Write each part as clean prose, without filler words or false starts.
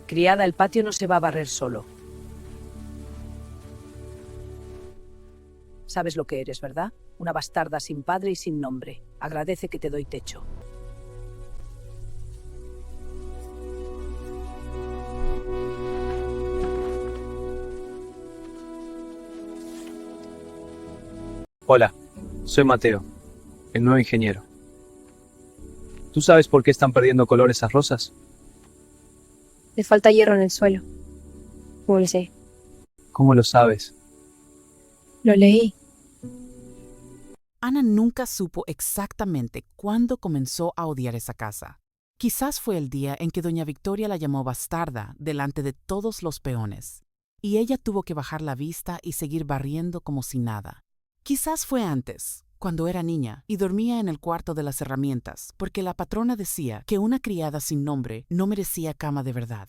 Criada, el patio no se va a barrer solo. Sabes lo que eres, ¿verdad? Una bastarda sin padre y sin nombre. Agradece que te doy techo. Hola, soy Mateo, el nuevo ingeniero. ¿Tú sabes por qué están perdiendo color esas rosas? Le falta hierro en el suelo. ¿Cómo lo sé? ¿Cómo lo sabes? Lo leí. Ana nunca supo exactamente cuándo comenzó a odiar esa casa. Quizás fue el día en que doña Victoria la llamó bastarda delante de todos los peones, y ella tuvo que bajar la vista y seguir barriendo como si nada. Quizás fue antes, cuando era niña y dormía en el cuarto de las herramientas, porque la patrona decía que una criada sin nombre no merecía cama de verdad.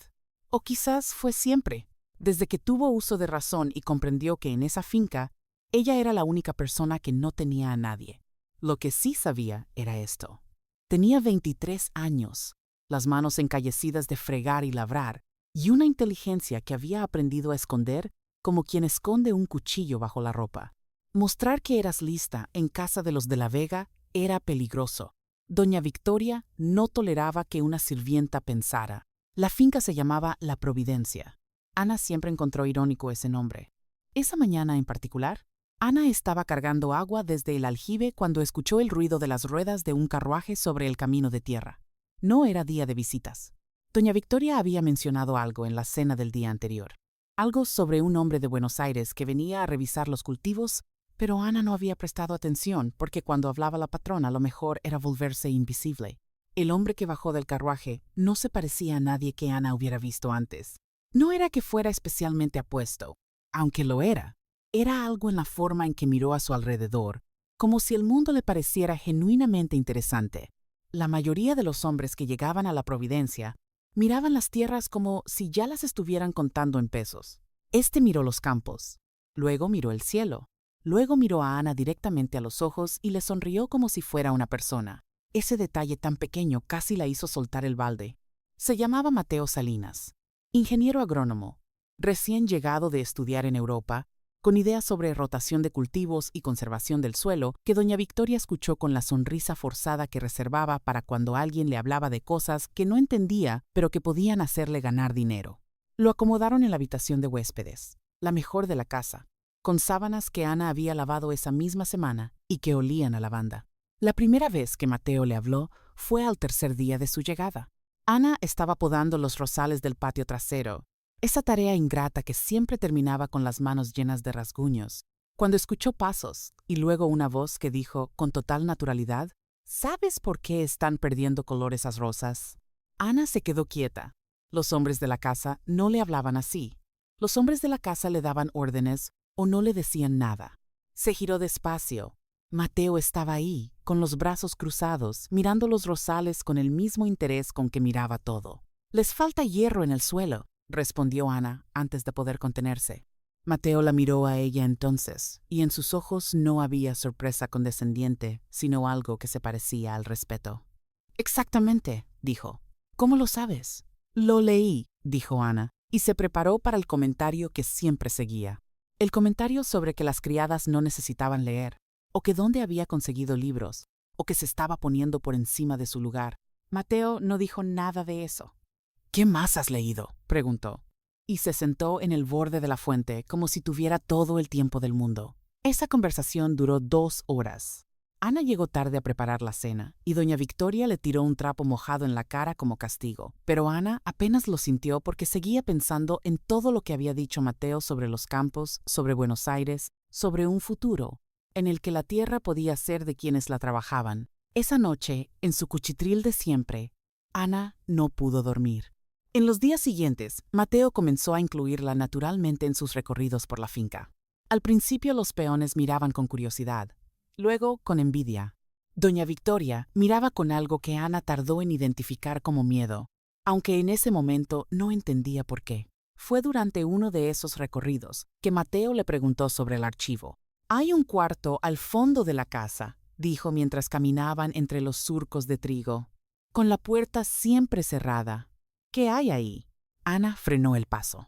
O quizás fue siempre, desde que tuvo uso de razón y comprendió que en esa finca ella era la única persona que no tenía a nadie. Lo que sí sabía era esto. Tenía 23 años, las manos encallecidas de fregar y labrar, y una inteligencia que había aprendido a esconder como quien esconde un cuchillo bajo la ropa. Mostrar que eras lista en casa de los de la Vega era peligroso. Doña Victoria no toleraba que una sirvienta pensara. La finca se llamaba La Providencia. Ana siempre encontró irónico ese nombre. Esa mañana en particular, Ana estaba cargando agua desde el aljibe cuando escuchó el ruido de las ruedas de un carruaje sobre el camino de tierra. No era día de visitas. Doña Victoria había mencionado algo en la cena del día anterior. Algo sobre un hombre de Buenos Aires que venía a revisar los cultivos, pero Ana no había prestado atención porque cuando hablaba la patrona lo mejor era volverse invisible. El hombre que bajó del carruaje no se parecía a nadie que Ana hubiera visto antes. No era que fuera especialmente apuesto, aunque lo era. Era algo en la forma en que miró a su alrededor, como si el mundo le pareciera genuinamente interesante. La mayoría de los hombres que llegaban a la Providencia miraban las tierras como si ya las estuvieran contando en pesos. Este miró los campos, luego miró el cielo, luego miró a Ana directamente a los ojos y le sonrió como si fuera una persona. Ese detalle tan pequeño casi la hizo soltar el balde. Se llamaba Mateo Salinas, ingeniero agrónomo, recién llegado de estudiar en Europa, con ideas sobre rotación de cultivos y conservación del suelo, que doña Victoria escuchó con la sonrisa forzada que reservaba para cuando alguien le hablaba de cosas que no entendía, pero que podían hacerle ganar dinero. Lo acomodaron en la habitación de huéspedes, la mejor de la casa, con sábanas que Ana había lavado esa misma semana y que olían a lavanda. La primera vez que Mateo le habló fue al tercer día de su llegada. Ana estaba podando los rosales del patio trasero, esa tarea ingrata que siempre terminaba con las manos llenas de rasguños, cuando escuchó pasos y luego una voz que dijo con total naturalidad: ¿Sabes por qué están perdiendo color esas rosas? Ana se quedó quieta. Los hombres de la casa no le hablaban así. Los hombres de la casa le daban órdenes o no le decían nada. Se giró despacio. Mateo estaba ahí, con los brazos cruzados, mirando los rosales con el mismo interés con que miraba todo. «Les falta hierro en el suelo», respondió Ana antes de poder contenerse. Mateo la miró a ella entonces, y en sus ojos no había sorpresa condescendiente, sino algo que se parecía al respeto. «Exactamente», dijo. «¿Cómo lo sabes?» «Lo leí», dijo Ana, y se preparó para el comentario que siempre seguía. El comentario sobre que las criadas no necesitaban leer, o que dónde había conseguido libros, o que se estaba poniendo por encima de su lugar. Mateo no dijo nada de eso. «¿Qué más has leído?», preguntó, y se sentó en el borde de la fuente como si tuviera todo el tiempo del mundo. Esa conversación duró 2 horas. Ana llegó tarde a preparar la cena, y doña Victoria le tiró un trapo mojado en la cara como castigo, pero Ana apenas lo sintió porque seguía pensando en todo lo que había dicho Mateo sobre los campos, sobre Buenos Aires, sobre un futuro, en el que la tierra podía ser de quienes la trabajaban. Esa noche, en su cuchitril de siempre, Ana no pudo dormir. En los días siguientes, Mateo comenzó a incluirla naturalmente en sus recorridos por la finca. Al principio los peones miraban con curiosidad, luego con envidia. Doña Victoria miraba con algo que Ana tardó en identificar como miedo, aunque en ese momento no entendía por qué. Fue durante uno de esos recorridos que Mateo le preguntó sobre el archivo. «Hay un cuarto al fondo de la casa», dijo mientras caminaban entre los surcos de trigo, «con la puerta siempre cerrada. ¿Qué hay ahí?» Ana frenó el paso.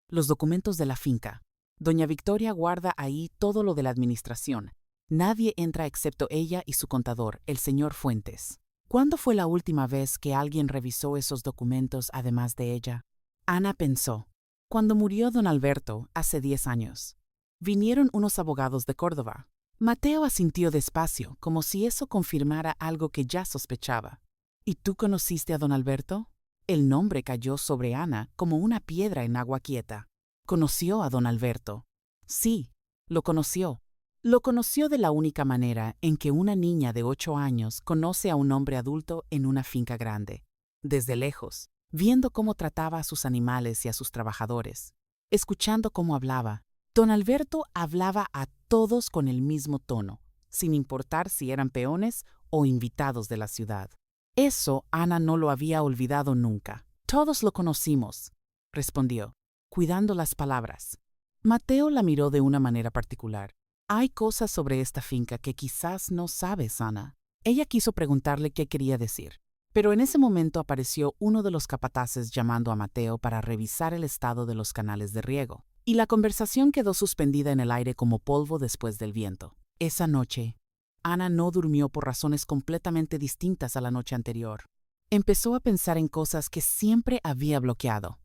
Los documentos de la finca. Doña Victoria guarda ahí todo lo de la administración. Nadie entra excepto ella y su contador, el señor Fuentes. ¿Cuándo fue la última vez que alguien revisó esos documentos además de ella? Ana pensó. Cuando murió don Alberto, hace 10 años. Vinieron unos abogados de Córdoba. Mateo asintió despacio, como si eso confirmara algo que ya sospechaba. ¿Y tú conociste a don Alberto? El nombre cayó sobre Ana como una piedra en agua quieta. ¿Conoció a don Alberto? Sí, lo conoció. Lo conoció de la única manera en que una niña de 8 años conoce a un hombre adulto en una finca grande. Desde lejos, viendo cómo trataba a sus animales y a sus trabajadores, escuchando cómo hablaba. Don Alberto hablaba a todos con el mismo tono, sin importar si eran peones o invitados de la ciudad. Eso Ana no lo había olvidado nunca. Todos lo conocimos, respondió, cuidando las palabras. Mateo la miró de una manera particular. Hay cosas sobre esta finca que quizás no sabes, Ana. Ella quiso preguntarle qué quería decir, pero en ese momento apareció uno de los capataces llamando a Mateo para revisar el estado de los canales de riego, y la conversación quedó suspendida en el aire como polvo después del viento. Esa noche, Ana no durmió por razones completamente distintas a la noche anterior. Empezó a pensar en cosas que siempre había bloqueado.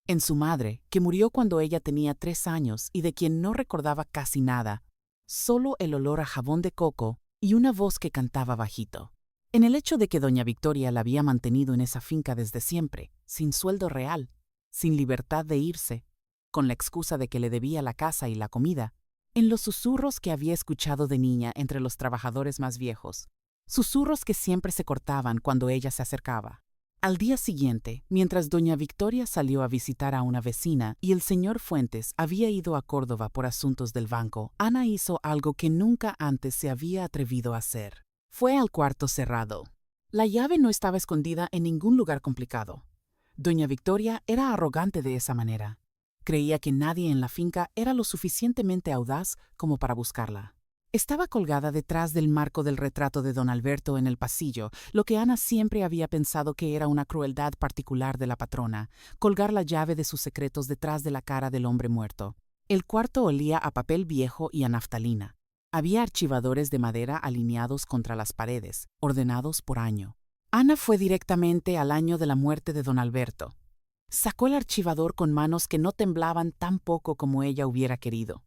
En su madre, que murió cuando ella tenía 3 años y de quien no recordaba casi nada, solo el olor a jabón de coco y una voz que cantaba bajito. En el hecho de que doña Victoria la había mantenido en esa finca desde siempre, sin sueldo real, sin libertad de irse, con la excusa de que le debía la casa y la comida, en los susurros que había escuchado de niña entre los trabajadores más viejos, susurros que siempre se cortaban cuando ella se acercaba. Al día siguiente, mientras doña Victoria salió a visitar a una vecina y el señor Fuentes había ido a Córdoba por asuntos del banco, Ana hizo algo que nunca antes se había atrevido a hacer. Fue al cuarto cerrado. La llave no estaba escondida en ningún lugar complicado. Doña Victoria era arrogante de esa manera. Creía que nadie en la finca era lo suficientemente audaz como para buscarla. Estaba colgada detrás del marco del retrato de don Alberto en el pasillo, lo que Ana siempre había pensado que era una crueldad particular de la patrona, colgar la llave de sus secretos detrás de la cara del hombre muerto. El cuarto olía a papel viejo y a naftalina. Había archivadores de madera alineados contra las paredes, ordenados por año. Ana fue directamente al año de la muerte de don Alberto. Sacó el archivador con manos que no temblaban tan poco como ella hubiera querido,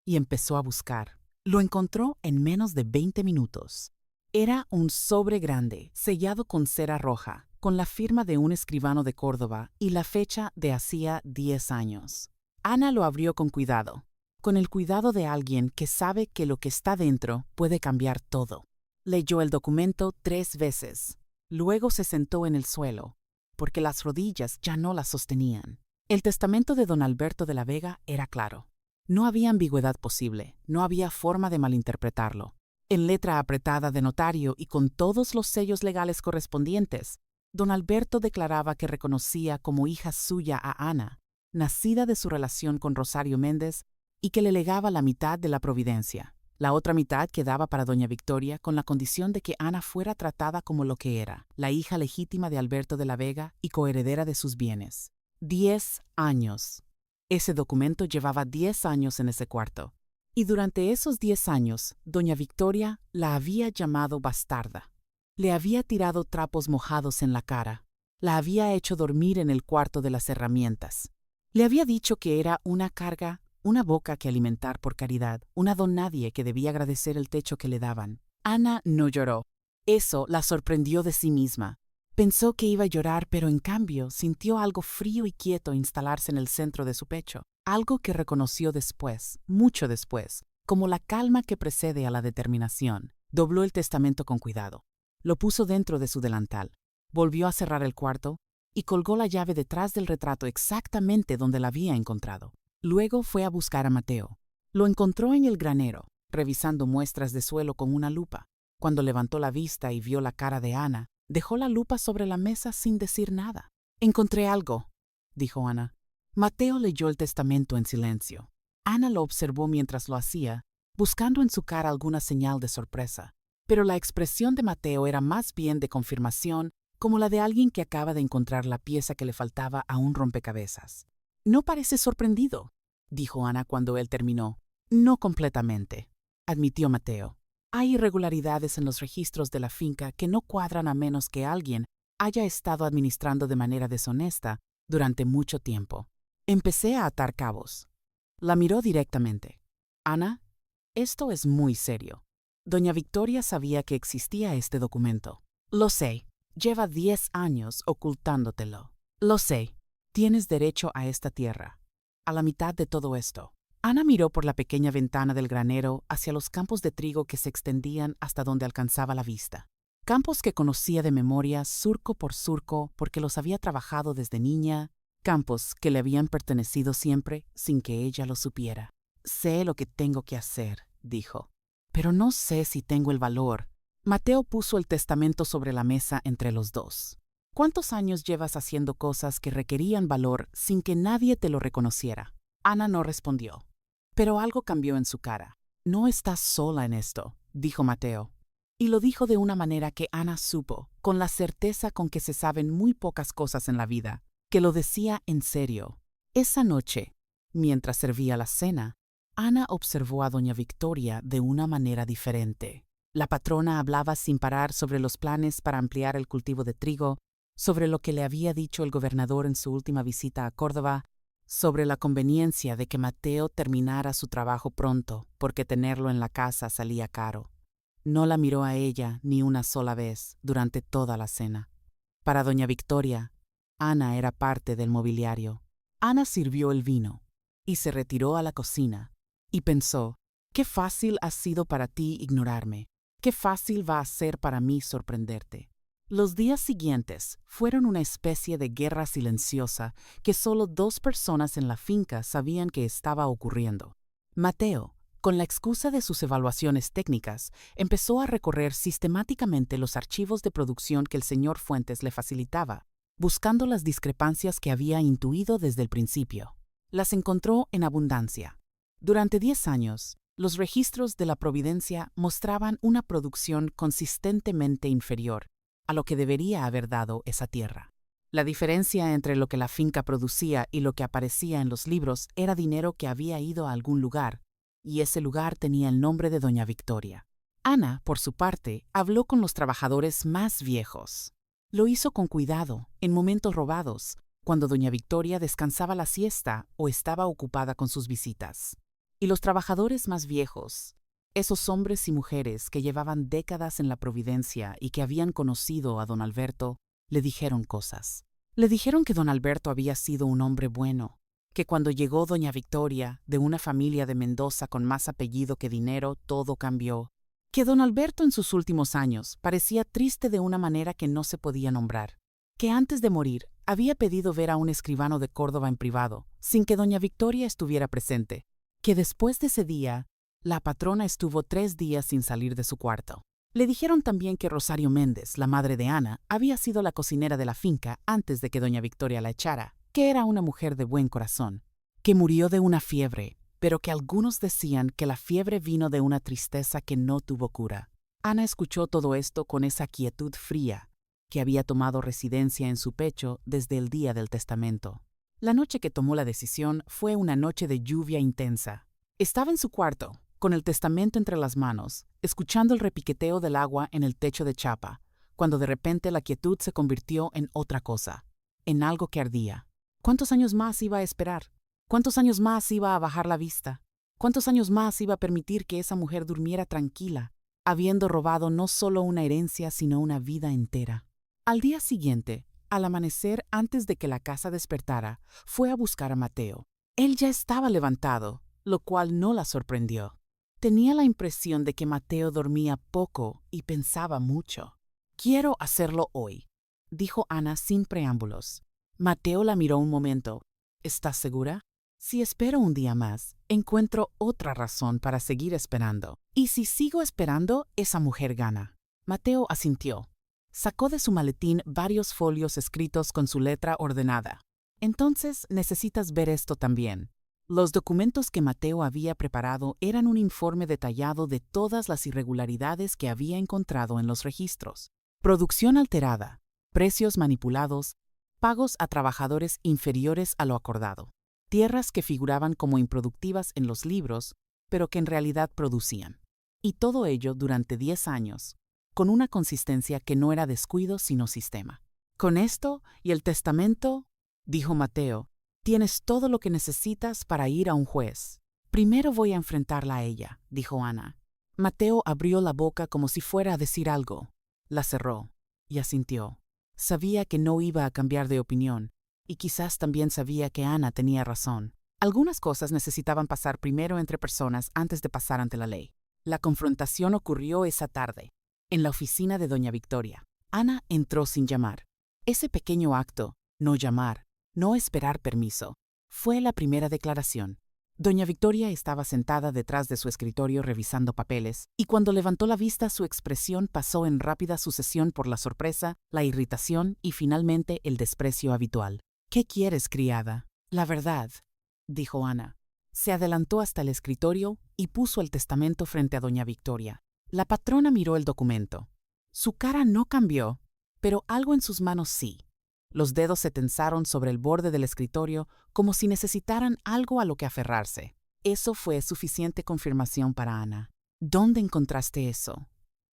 y empezó a buscar. Lo encontró en menos de 20 minutos. Era un sobre grande, sellado con cera roja, con la firma de un escribano de Córdoba y la fecha de hacía 10 años. Ana lo abrió con cuidado, con el cuidado de alguien que sabe que lo que está dentro puede cambiar todo. Leyó el documento 3 veces. Luego se sentó en el suelo, porque las rodillas ya no la sostenían. El testamento de don Alberto de la Vega era claro. No había ambigüedad posible, no había forma de malinterpretarlo. En letra apretada de notario y con todos los sellos legales correspondientes, don Alberto declaraba que reconocía como hija suya a Ana, nacida de su relación con Rosario Méndez, y que le legaba la mitad de la providencia. La otra mitad quedaba para doña Victoria con la condición de que Ana fuera tratada como lo que era, la hija legítima de Alberto de la Vega y coheredera de sus bienes. 10 años. Ese documento llevaba 10 años en ese cuarto, y durante esos 10 años, doña Victoria la había llamado bastarda. Le había tirado trapos mojados en la cara, la había hecho dormir en el cuarto de las herramientas. Le había dicho que era una carga, una boca que alimentar por caridad, una donadie que debía agradecer el techo que le daban. Ana no lloró. Eso la sorprendió de sí misma. Pensó que iba a llorar, pero en cambio sintió algo frío y quieto instalarse en el centro de su pecho, algo que reconoció después, mucho después, como la calma que precede a la determinación. Dobló el testamento con cuidado. Lo puso dentro de su delantal. Volvió a cerrar el cuarto y colgó la llave detrás del retrato exactamente donde la había encontrado. Luego fue a buscar a Mateo. Lo encontró en el granero, revisando muestras de suelo con una lupa. Cuando levantó la vista y vio la cara de Ana, dejó la lupa sobre la mesa sin decir nada. «Encontré algo», dijo Ana. Mateo leyó el testamento en silencio. Ana lo observó mientras lo hacía, buscando en su cara alguna señal de sorpresa. Pero la expresión de Mateo era más bien de confirmación, como la de alguien que acaba de encontrar la pieza que le faltaba a un rompecabezas. «No pareces sorprendido», dijo Ana cuando él terminó. «No completamente», admitió Mateo. «Hay irregularidades en los registros de la finca que no cuadran a menos que alguien haya estado administrando de manera deshonesta durante mucho tiempo». Empecé a atar cabos. La miró directamente. «Ana, esto es muy serio. Doña Victoria sabía que existía este documento. Lo sé. Lleva 10 años ocultándotelo. Lo sé. Tienes derecho a esta tierra. A la mitad de todo esto». Ana miró por la pequeña ventana del granero hacia los campos de trigo que se extendían hasta donde alcanzaba la vista. Campos que conocía de memoria surco por surco porque los había trabajado desde niña, campos que le habían pertenecido siempre sin que ella lo supiera. «Sé lo que tengo que hacer», dijo, «pero no sé si tengo el valor». Mateo puso el testamento sobre la mesa entre los dos. «¿Cuántos años llevas haciendo cosas que requerían valor sin que nadie te lo reconociera?» Ana no respondió, pero algo cambió en su cara. «No estás sola en esto», dijo Mateo. Y lo dijo de una manera que Ana supo, con la certeza con que se saben muy pocas cosas en la vida, que lo decía en serio. Esa noche, mientras servía la cena, Ana observó a doña Victoria de una manera diferente. La patrona hablaba sin parar sobre los planes para ampliar el cultivo de trigo, sobre lo que le había dicho el gobernador en su última visita a Córdoba, sobre la conveniencia de que Mateo terminara su trabajo pronto, porque tenerlo en la casa salía caro. No la miró a ella ni una sola vez durante toda la cena. Para doña Victoria, Ana era parte del mobiliario. Ana sirvió el vino y se retiró a la cocina y pensó, «Qué fácil ha sido para ti ignorarme. Qué fácil va a ser para mí sorprenderte». Los días siguientes fueron una especie de guerra silenciosa que solo 2 personas en la finca sabían que estaba ocurriendo. Mateo, con la excusa de sus evaluaciones técnicas, empezó a recorrer sistemáticamente los archivos de producción que el señor Fuentes le facilitaba, buscando las discrepancias que había intuido desde el principio. Las encontró en abundancia. Durante 10 años, los registros de la Providencia mostraban una producción consistentemente inferior a lo que debería haber dado esa tierra. La diferencia entre lo que la finca producía y lo que aparecía en los libros era dinero que había ido a algún lugar, y ese lugar tenía el nombre de doña Victoria. Ana, por su parte, habló con los trabajadores más viejos. Lo hizo con cuidado, en momentos robados, cuando doña Victoria descansaba la siesta o estaba ocupada con sus visitas. Y los trabajadores más viejos, esos hombres y mujeres que llevaban décadas en la Providencia y que habían conocido a don Alberto, le dijeron cosas. Le dijeron que don Alberto había sido un hombre bueno, que cuando llegó doña Victoria, de una familia de Mendoza con más apellido que dinero, todo cambió, que don Alberto en sus últimos años parecía triste de una manera que no se podía nombrar, que antes de morir había pedido ver a un escribano de Córdoba en privado, sin que doña Victoria estuviera presente, que después de ese día, la patrona estuvo 3 días sin salir de su cuarto. Le dijeron también que Rosario Méndez, la madre de Ana, había sido la cocinera de la finca antes de que doña Victoria la echara, que era una mujer de buen corazón, que murió de una fiebre, pero que algunos decían que la fiebre vino de una tristeza que no tuvo cura. Ana escuchó todo esto con esa quietud fría que había tomado residencia en su pecho desde el día del testamento. La noche que tomó la decisión fue una noche de lluvia intensa. Estaba en su cuarto, con el testamento entre las manos, escuchando el repiqueteo del agua en el techo de chapa, cuando de repente la quietud se convirtió en otra cosa, en algo que ardía. ¿Cuántos años más iba a esperar? ¿Cuántos años más iba a bajar la vista? ¿Cuántos años más iba a permitir que esa mujer durmiera tranquila, habiendo robado no solo una herencia, sino una vida entera? Al día siguiente, al amanecer antes de que la casa despertara, fue a buscar a Mateo. Él ya estaba levantado, lo cual no la sorprendió. Tenía la impresión de que Mateo dormía poco y pensaba mucho. «Quiero hacerlo hoy», dijo Ana sin preámbulos. Mateo la miró un momento. «¿Estás segura? Si espero un día más, encuentro otra razón para seguir esperando. Y si sigo esperando, esa mujer gana». Mateo asintió. Sacó de su maletín varios folios escritos con su letra ordenada. «Entonces necesitas ver esto también». Los documentos que Mateo había preparado eran un informe detallado de todas las irregularidades que había encontrado en los registros. Producción alterada, precios manipulados, pagos a trabajadores inferiores a lo acordado, tierras que figuraban como improductivas en los libros, pero que en realidad producían. Y todo ello durante 10 años, con una consistencia que no era descuido sino sistema. Con esto y el testamento, dijo Mateo, tienes todo lo que necesitas para ir a un juez. Primero voy a enfrentarla a ella, dijo Ana. Mateo abrió la boca como si fuera a decir algo. La cerró y asintió. Sabía que no iba a cambiar de opinión, y quizás también sabía que Ana tenía razón. Algunas cosas necesitaban pasar primero entre personas antes de pasar ante la ley. La confrontación ocurrió esa tarde, en la oficina de doña Victoria. Ana entró sin llamar. Ese pequeño acto, no llamar, no esperar permiso, fue la primera declaración. Doña Victoria estaba sentada detrás de su escritorio revisando papeles, y cuando levantó la vista su expresión pasó en rápida sucesión por la sorpresa, la irritación y finalmente el desprecio habitual. ¿Qué quieres, criada? La verdad, dijo Ana. Se adelantó hasta el escritorio y puso el testamento frente a doña Victoria. La patrona miró el documento. Su cara no cambió, pero algo en sus manos sí. Los dedos se tensaron sobre el borde del escritorio como si necesitaran algo a lo que aferrarse. Eso fue suficiente confirmación para Ana. ¿Dónde encontraste eso?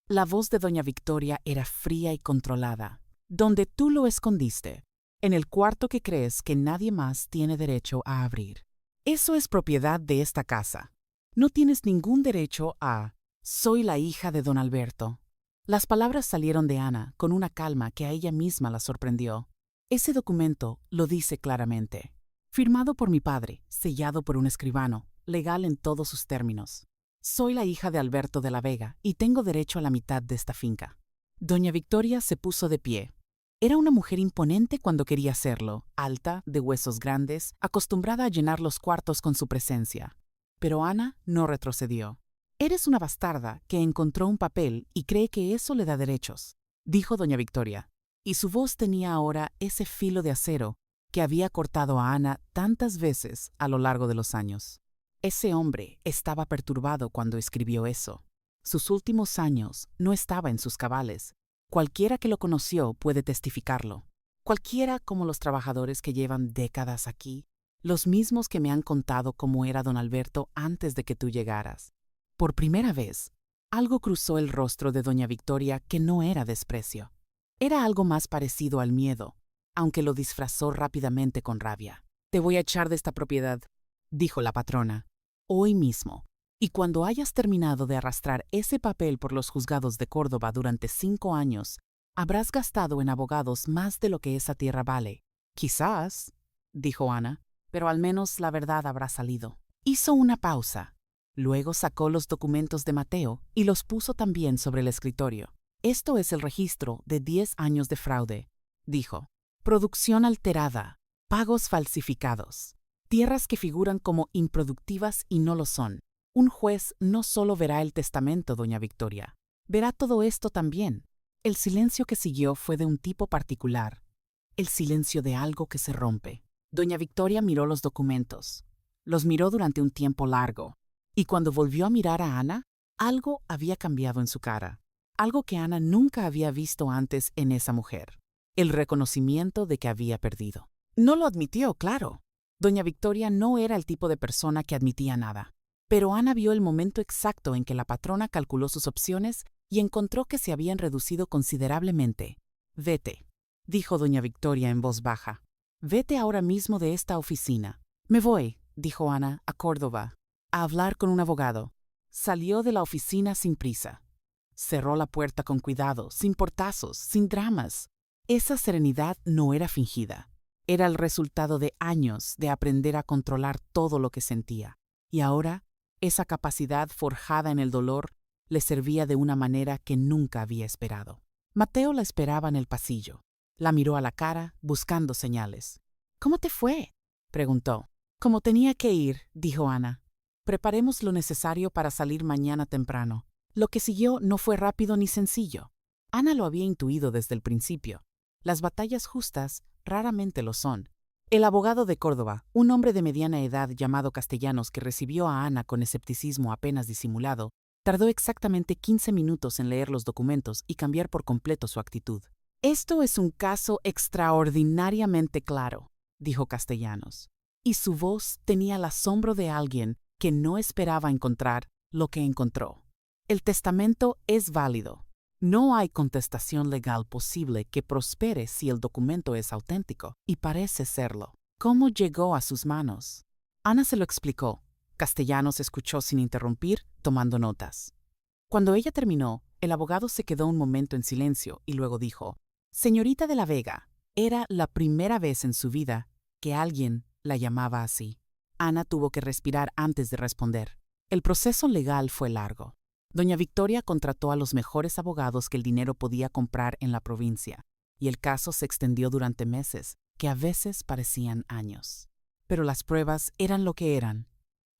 La voz de doña Victoria era fría y controlada. ¿Dónde tú lo escondiste? En el cuarto que crees que nadie más tiene derecho a abrir. Eso es propiedad de esta casa. No tienes ningún derecho a... Soy la hija de don Alberto. Las palabras salieron de Ana con una calma que a ella misma la sorprendió. Ese documento lo dice claramente. Firmado por mi padre, sellado por un escribano, legal en todos sus términos. Soy la hija de Alberto de la Vega y tengo derecho a la mitad de esta finca. Doña Victoria se puso de pie. Era una mujer imponente cuando quería serlo, alta, de huesos grandes, acostumbrada a llenar los cuartos con su presencia. Pero Ana no retrocedió. Eres una bastarda que encontró un papel y cree que eso le da derechos, dijo doña Victoria. Y su voz tenía ahora ese filo de acero que había cortado a Ana tantas veces a lo largo de los años. Ese hombre estaba perturbado cuando escribió eso. Sus últimos años no estaba en sus cabales. Cualquiera que lo conoció puede testificarlo. Cualquiera como los trabajadores que llevan décadas aquí, los mismos que me han contado cómo era don Alberto antes de que tú llegaras. Por primera vez, algo cruzó el rostro de doña Victoria que no era desprecio. Era algo más parecido al miedo, aunque lo disfrazó rápidamente con rabia. Te voy a echar de esta propiedad, dijo la patrona, hoy mismo. Y cuando hayas terminado de arrastrar ese papel por los juzgados de Córdoba durante 5 años, habrás gastado en abogados más de lo que esa tierra vale. Quizás, dijo Ana, pero al menos la verdad habrá salido. Hizo una pausa. Luego sacó los documentos de Mateo y los puso también sobre el escritorio. Esto es el registro de 10 años de fraude, dijo. Producción alterada, pagos falsificados, tierras que figuran como improductivas y no lo son. Un juez no solo verá el testamento, doña Victoria, verá todo esto también. El silencio que siguió fue de un tipo particular, el silencio de algo que se rompe. Doña Victoria miró los documentos. Los miró durante un tiempo largo, y cuando volvió a mirar a Ana, algo había cambiado en su cara. Algo que Ana nunca había visto antes en esa mujer. El reconocimiento de que había perdido. No lo admitió, claro. Doña Victoria no era el tipo de persona que admitía nada. Pero Ana vio el momento exacto en que la patrona calculó sus opciones y encontró que se habían reducido considerablemente. Vete, dijo doña Victoria en voz baja. Vete ahora mismo de esta oficina. Me voy, dijo Ana, a Córdoba, a hablar con un abogado. Salió de la oficina sin prisa. Cerró la puerta con cuidado, sin portazos, sin dramas. Esa serenidad no era fingida. Era el resultado de años de aprender a controlar todo lo que sentía. Y ahora, esa capacidad forjada en el dolor le servía de una manera que nunca había esperado. Mateo la esperaba en el pasillo. La miró a la cara, buscando señales. ¿Cómo te fue?, preguntó. Como tenía que ir, dijo Ana. Preparemos lo necesario para salir mañana temprano. Lo que siguió no fue rápido ni sencillo. Ana lo había intuido desde el principio. Las batallas justas raramente lo son. El abogado de Córdoba, un hombre de mediana edad llamado Castellanos que recibió a Ana con escepticismo apenas disimulado, tardó exactamente 15 minutos en leer los documentos y cambiar por completo su actitud. Esto es un caso extraordinariamente claro, dijo Castellanos, y su voz tenía el asombro de alguien que no esperaba encontrar lo que encontró. El testamento es válido. No hay contestación legal posible que prospere si el documento es auténtico, y parece serlo. ¿Cómo llegó a sus manos? Ana se lo explicó. Castellanos escuchó sin interrumpir, tomando notas. Cuando ella terminó, el abogado se quedó un momento en silencio y luego dijo: «Señorita de la Vega, era la primera vez en su vida que alguien la llamaba así». Ana tuvo que respirar antes de responder. El proceso legal fue largo. Doña Victoria contrató a los mejores abogados que el dinero podía comprar en la provincia, y el caso se extendió durante meses, que a veces parecían años. Pero las pruebas eran lo que eran.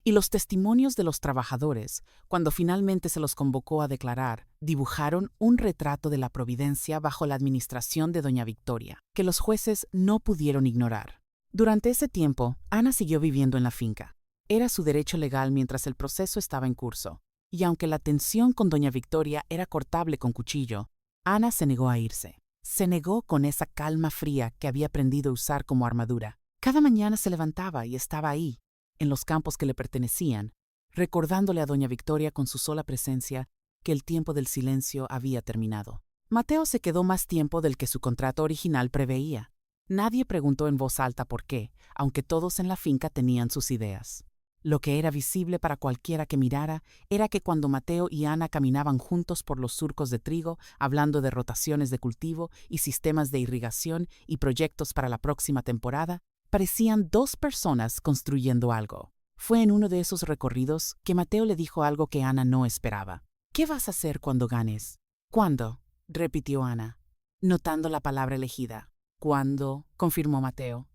Y los testimonios de los trabajadores, cuando finalmente se los convocó a declarar, dibujaron un retrato de la Providencia bajo la administración de doña Victoria, que los jueces no pudieron ignorar. Durante ese tiempo, Ana siguió viviendo en la finca. Era su derecho legal mientras el proceso estaba en curso, y aunque la tensión con doña Victoria era cortable con cuchillo, Ana se negó a irse. Se negó con esa calma fría que había aprendido a usar como armadura. Cada mañana se levantaba y estaba ahí, en los campos que le pertenecían, recordándole a doña Victoria con su sola presencia que el tiempo del silencio había terminado. Mateo se quedó más tiempo del que su contrato original preveía. Nadie preguntó en voz alta por qué, aunque todos en la finca tenían sus ideas. Lo que era visible para cualquiera que mirara era que cuando Mateo y Ana caminaban juntos por los surcos de trigo, hablando de rotaciones de cultivo y sistemas de irrigación y proyectos para la próxima temporada, parecían dos personas construyendo algo. Fue en uno de esos recorridos que Mateo le dijo algo que Ana no esperaba. «¿Qué vas a hacer cuando ganes?» «¿Cuándo?», repitió Ana, notando la palabra elegida. «¿Cuándo?», confirmó Mateo.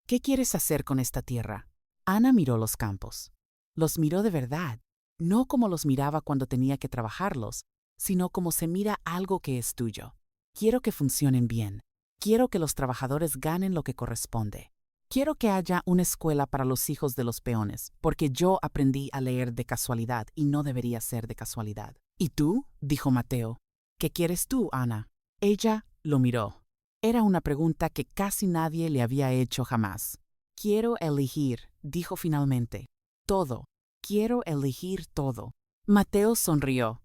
«¿Qué quieres hacer con esta tierra?» Ana miró los campos. Los miró de verdad, no como los miraba cuando tenía que trabajarlos, sino como se mira algo que es tuyo. «Quiero que funcionen bien. Quiero que los trabajadores ganen lo que corresponde. Quiero que haya una escuela para los hijos de los peones, porque yo aprendí a leer de casualidad y no debería ser de casualidad». «¿Y tú?», dijo Mateo. «¿Qué quieres tú, Ana?» Ella lo miró. Era una pregunta que casi nadie le había hecho jamás. «Quiero elegir», dijo finalmente. «Todo. Quiero elegir todo». Mateo sonrió.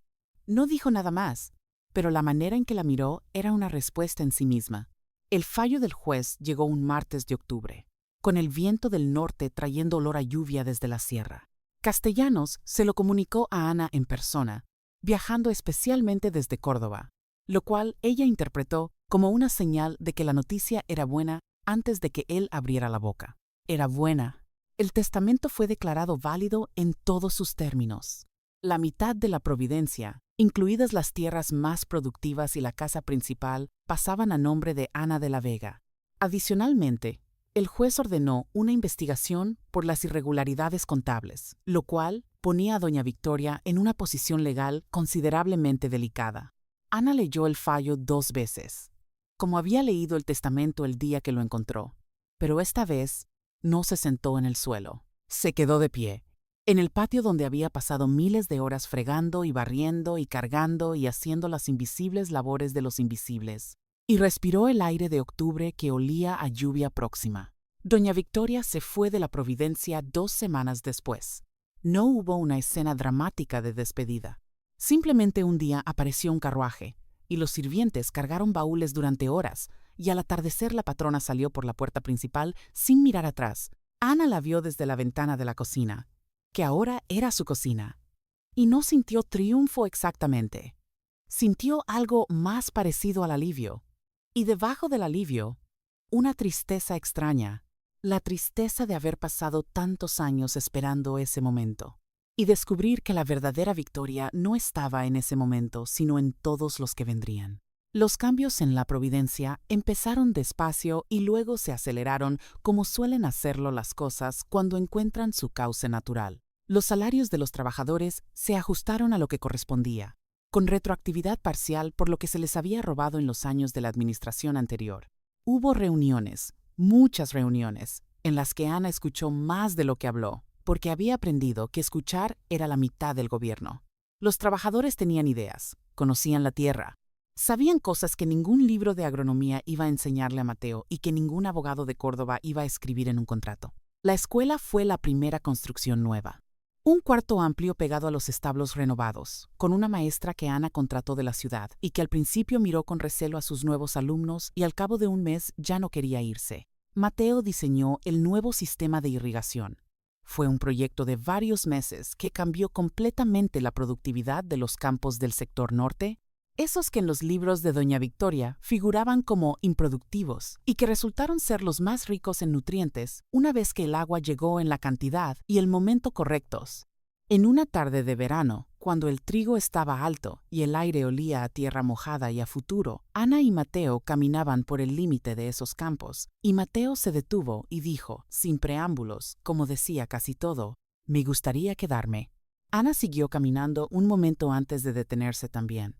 No dijo nada más, pero la manera en que la miró era una respuesta en sí misma. El fallo del juez llegó un martes de octubre, con el viento del norte trayendo olor a lluvia desde la sierra. Castellanos se lo comunicó a Ana en persona, viajando especialmente desde Córdoba, lo cual ella interpretó como una señal de que la noticia era buena antes de que él abriera la boca. Era buena. El testamento fue declarado válido en todos sus términos. La mitad de la Providencia, incluidas las tierras más productivas y la casa principal, pasaban a nombre de Ana de la Vega. Adicionalmente, el juez ordenó una investigación por las irregularidades contables, lo cual ponía a doña Victoria en una posición legal considerablemente delicada. Ana leyó el fallo 2 veces, como había leído el testamento el día que lo encontró, pero esta vez no se sentó en el suelo. Se quedó de pie, en el patio donde había pasado miles de horas fregando y barriendo y cargando y haciendo las invisibles labores de los invisibles, y respiró el aire de octubre que olía a lluvia próxima. Doña Victoria se fue de la Providencia 2 semanas después. No hubo una escena dramática de despedida. Simplemente un día apareció un carruaje, y los sirvientes cargaron baúles durante horas, y al atardecer la patrona salió por la puerta principal sin mirar atrás. Ana la vio desde la ventana de la cocina, que ahora era su cocina, y no sintió triunfo exactamente. Sintió algo más parecido al alivio, y debajo del alivio, una tristeza extraña, la tristeza de haber pasado tantos años esperando ese momento, y descubrir que la verdadera victoria no estaba en ese momento, sino en todos los que vendrían. Los cambios en la Providencia empezaron despacio y luego se aceleraron como suelen hacerlo las cosas cuando encuentran su cauce natural. Los salarios de los trabajadores se ajustaron a lo que correspondía, con retroactividad parcial por lo que se les había robado en los años de la administración anterior. Hubo reuniones, muchas reuniones, en las que Ana escuchó más de lo que habló, porque había aprendido que escuchar era la mitad del gobierno. Los trabajadores tenían ideas, conocían la tierra, Sabían cosas que ningún libro de agronomía iba a enseñarle a Mateo y que ningún abogado de Córdoba iba a escribir en un contrato. La escuela fue la primera construcción nueva. Un cuarto amplio pegado a los establos renovados, con una maestra que Ana contrató de la ciudad y que al principio miró con recelo a sus nuevos alumnos y al cabo de un mes ya no quería irse. Mateo diseñó el nuevo sistema de irrigación. Fue un proyecto de varios meses que cambió completamente la productividad de los campos del sector norte, esos que en los libros de Doña Victoria figuraban como improductivos y que resultaron ser los más ricos en nutrientes una vez que el agua llegó en la cantidad y el momento correctos. En una tarde de verano, cuando el trigo estaba alto y el aire olía a tierra mojada y a futuro, Ana y Mateo caminaban por el límite de esos campos, y Mateo se detuvo y dijo, sin preámbulos, como decía casi todo, «Me gustaría quedarme». Ana siguió caminando un momento antes de detenerse también.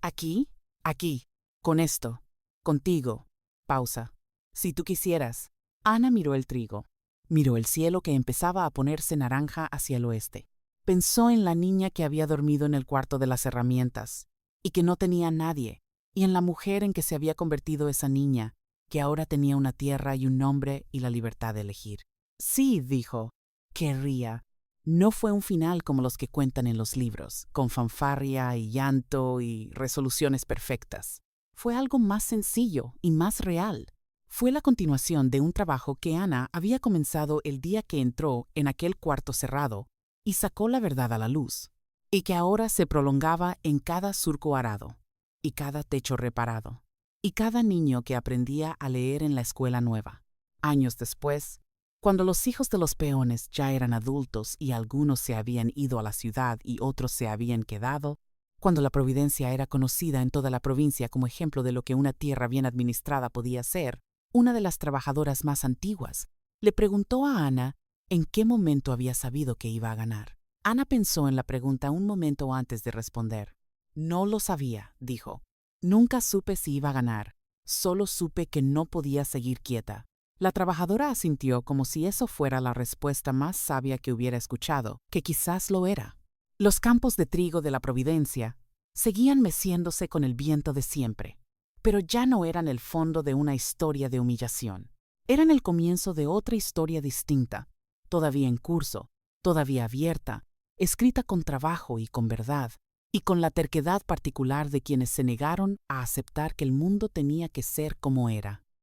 «Aquí, aquí, con esto, contigo». Pausa. «Si tú quisieras». Ana miró el trigo. Miró el cielo que empezaba a ponerse naranja hacia el oeste. Pensó en la niña que había dormido en el cuarto de las herramientas y que no tenía nadie, y en la mujer en que se había convertido esa niña, que ahora tenía una tierra y un nombre y la libertad de elegir. «Sí», dijo, «querría». No fue un final como los que cuentan en los libros, con fanfarria y llanto y resoluciones perfectas. Fue algo más sencillo y más real. Fue la continuación de un trabajo que Ana había comenzado el día que entró en aquel cuarto cerrado y sacó la verdad a la luz, y que ahora se prolongaba en cada surco arado, y cada techo reparado, y cada niño que aprendía a leer en la escuela nueva. Años después, cuando los hijos de los peones ya eran adultos y algunos se habían ido a la ciudad y otros se habían quedado, cuando la Providencia era conocida en toda la provincia como ejemplo de lo que una tierra bien administrada podía ser, una de las trabajadoras más antiguas le preguntó a Ana en qué momento había sabido que iba a ganar. Ana pensó en la pregunta un momento antes de responder. «No lo sabía», dijo. «Nunca supe si iba a ganar. Solo supe que no podía seguir quieta». La trabajadora asintió como si eso fuera la respuesta más sabia que hubiera escuchado, que quizás lo era. Los campos de trigo de la Providencia seguían meciéndose con el viento de siempre, pero ya no eran el fondo de una historia de humillación. Eran el comienzo de otra historia distinta, todavía en curso, todavía abierta, escrita con trabajo y con verdad, y con la terquedad particular de quienes se negaron a aceptar que el mundo tenía que ser como era.